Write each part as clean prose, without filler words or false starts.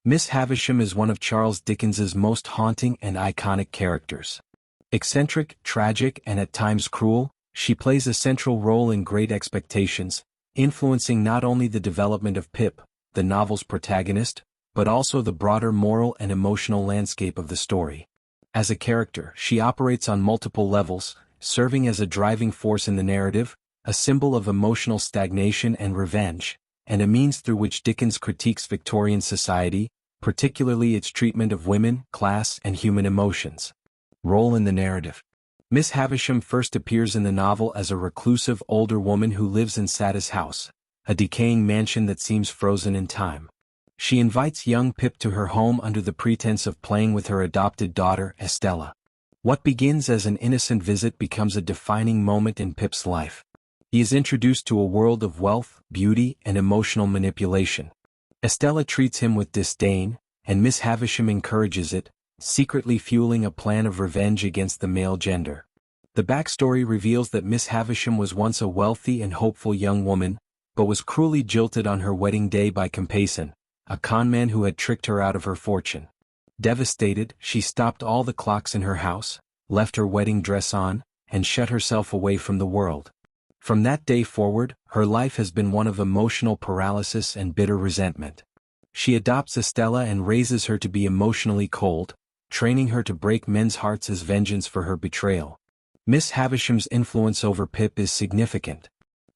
Miss Havisham is one of Charles Dickens's most haunting and iconic characters. Eccentric, tragic, and at times cruel, she plays a central role in Great Expectations, influencing not only the development of Pip, the novel's protagonist, but also the broader moral and emotional landscape of the story. As a character, she operates on multiple levels, serving as a driving force in the narrative, a symbol of emotional stagnation and revenge, and a means through which Dickens critiques Victorian society, particularly its treatment of women, class, and human emotions. Role in the narrative. Miss Havisham first appears in the novel as a reclusive older woman who lives in Satis House, a decaying mansion that seems frozen in time. She invites young Pip to her home under the pretense of playing with her adopted daughter, Estella. What begins as an innocent visit becomes a defining moment in Pip's life. He is introduced to a world of wealth, beauty, and emotional manipulation. Estella treats him with disdain, and Miss Havisham encourages it, secretly fueling a plan of revenge against the male gender. The backstory reveals that Miss Havisham was once a wealthy and hopeful young woman, but was cruelly jilted on her wedding day by Compeyson, a conman who had tricked her out of her fortune. Devastated, she stopped all the clocks in her house, left her wedding dress on, and shut herself away from the world. From that day forward, her life has been one of emotional paralysis and bitter resentment. She adopts Estella and raises her to be emotionally cold, training her to break men's hearts as vengeance for her betrayal. Miss Havisham's influence over Pip is significant.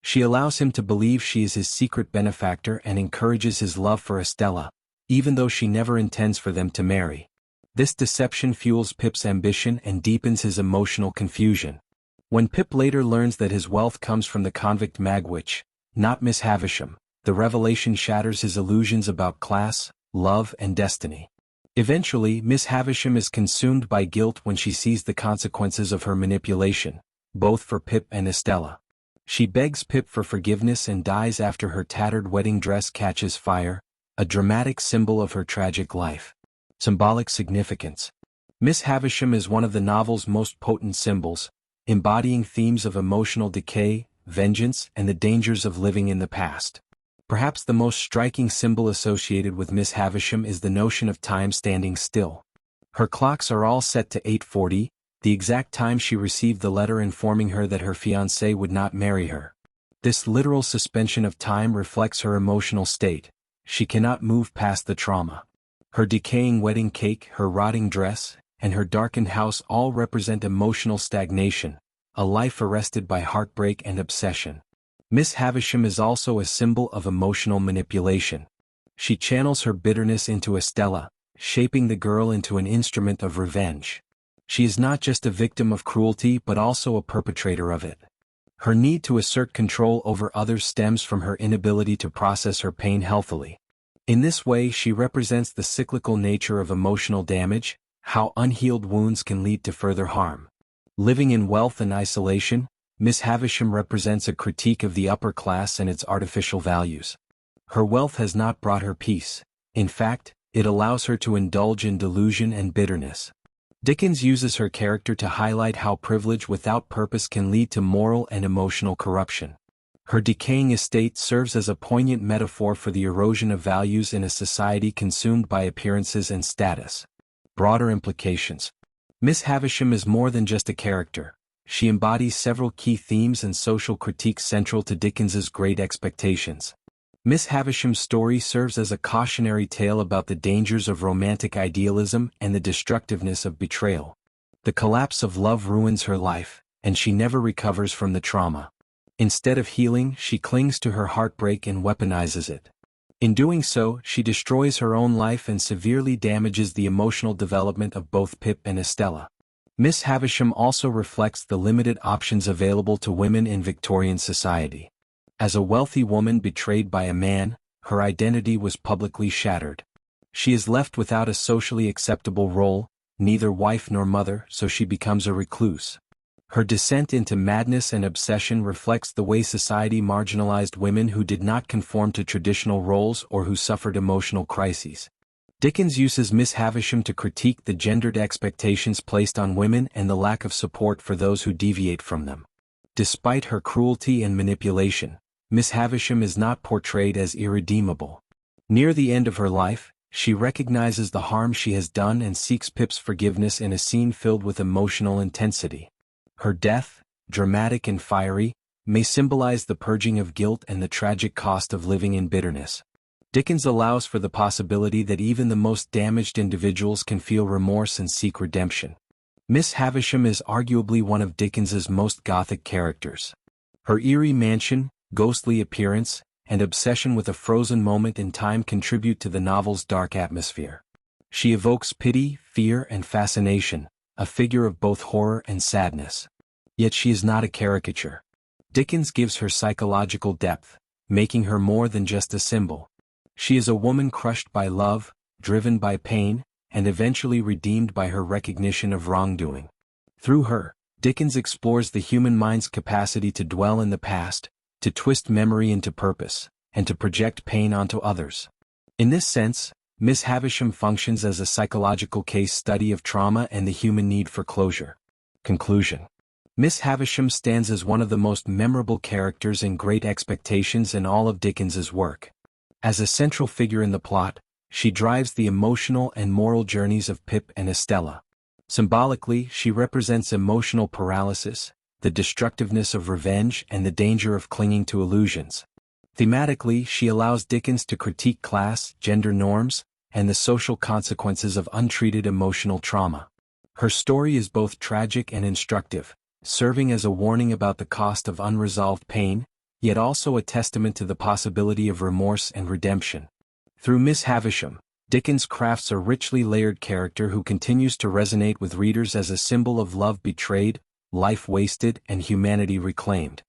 She allows him to believe she is his secret benefactor and encourages his love for Estella, even though she never intends for them to marry. This deception fuels Pip's ambition and deepens his emotional confusion. When Pip later learns that his wealth comes from the convict Magwitch, not Miss Havisham, the revelation shatters his illusions about class, love, and destiny. Eventually, Miss Havisham is consumed by guilt when she sees the consequences of her manipulation, both for Pip and Estella. She begs Pip for forgiveness and dies after her tattered wedding dress catches fire, a dramatic symbol of her tragic life. Symbolic significance. Miss Havisham is one of the novel's most potent symbols, embodying themes of emotional decay, vengeance, and the dangers of living in the past. Perhaps the most striking symbol associated with Miss Havisham is the notion of time standing still. Her clocks are all set to 8:40, the exact time she received the letter informing her that her fiancé would not marry her. This literal suspension of time reflects her emotional state. She cannot move past the trauma. Her decaying wedding cake, her rotting dress, and her darkened house all represent emotional stagnation, a life arrested by heartbreak and obsession. Miss Havisham is also a symbol of emotional manipulation. She channels her bitterness into Estella, shaping the girl into an instrument of revenge. She is not just a victim of cruelty but also a perpetrator of it. Her need to assert control over others stems from her inability to process her pain healthily. In this way, she represents the cyclical nature of emotional damage, how unhealed wounds can lead to further harm. Living in wealth and isolation, Miss Havisham represents a critique of the upper class and its artificial values. Her wealth has not brought her peace. In fact, it allows her to indulge in delusion and bitterness. Dickens uses her character to highlight how privilege without purpose can lead to moral and emotional corruption. Her decaying estate serves as a poignant metaphor for the erosion of values in a society consumed by appearances and status. Broader implications. Miss Havisham is more than just a character. She embodies several key themes and social critiques central to Dickens's Great Expectations. Miss Havisham's story serves as a cautionary tale about the dangers of romantic idealism and the destructiveness of betrayal. The collapse of love ruins her life, and she never recovers from the trauma. Instead of healing, she clings to her heartbreak and weaponizes it. In doing so, she destroys her own life and severely damages the emotional development of both Pip and Estella. Miss Havisham also reflects the limited options available to women in Victorian society. As a wealthy woman betrayed by a man, her identity was publicly shattered. She is left without a socially acceptable role, neither wife nor mother, so she becomes a recluse. Her descent into madness and obsession reflects the way society marginalized women who did not conform to traditional roles or who suffered emotional crises. Dickens uses Miss Havisham to critique the gendered expectations placed on women and the lack of support for those who deviate from them. Despite her cruelty and manipulation, Miss Havisham is not portrayed as irredeemable. Near the end of her life, She recognizes the harm she has done and seeks Pip's forgiveness in a scene filled with emotional intensity. Her death, dramatic and fiery, may symbolize the purging of guilt and the tragic cost of living in bitterness. Dickens allows for the possibility that even the most damaged individuals can feel remorse and seek redemption. Miss Havisham is arguably one of Dickens's most Gothic characters. Her eerie mansion, ghostly appearance, and obsession with a frozen moment in time contribute to the novel's dark atmosphere. She evokes pity, fear, and fascination, a figure of both horror and sadness. Yet she is not a caricature. Dickens gives her psychological depth, making her more than just a symbol. She is a woman crushed by love, driven by pain, and eventually redeemed by her recognition of wrongdoing. Through her, Dickens explores the human mind's capacity to dwell in the past, to twist memory into purpose, and to project pain onto others. In this sense, Miss Havisham functions as a psychological case study of trauma and the human need for closure. Conclusion. Miss Havisham stands as one of the most memorable characters in Great Expectations in all of Dickens's work. As a central figure in the plot, she drives the emotional and moral journeys of Pip and Estella. Symbolically, she represents emotional paralysis, the destructiveness of revenge, and the danger of clinging to illusions. Thematically, she allows Dickens to critique class, gender norms, and the social consequences of untreated emotional trauma. Her story is both tragic and instructive, serving as a warning about the cost of unresolved pain, yet also a testament to the possibility of remorse and redemption. Through Miss Havisham, Dickens crafts a richly layered character who continues to resonate with readers as a symbol of love betrayed, life wasted, and humanity reclaimed.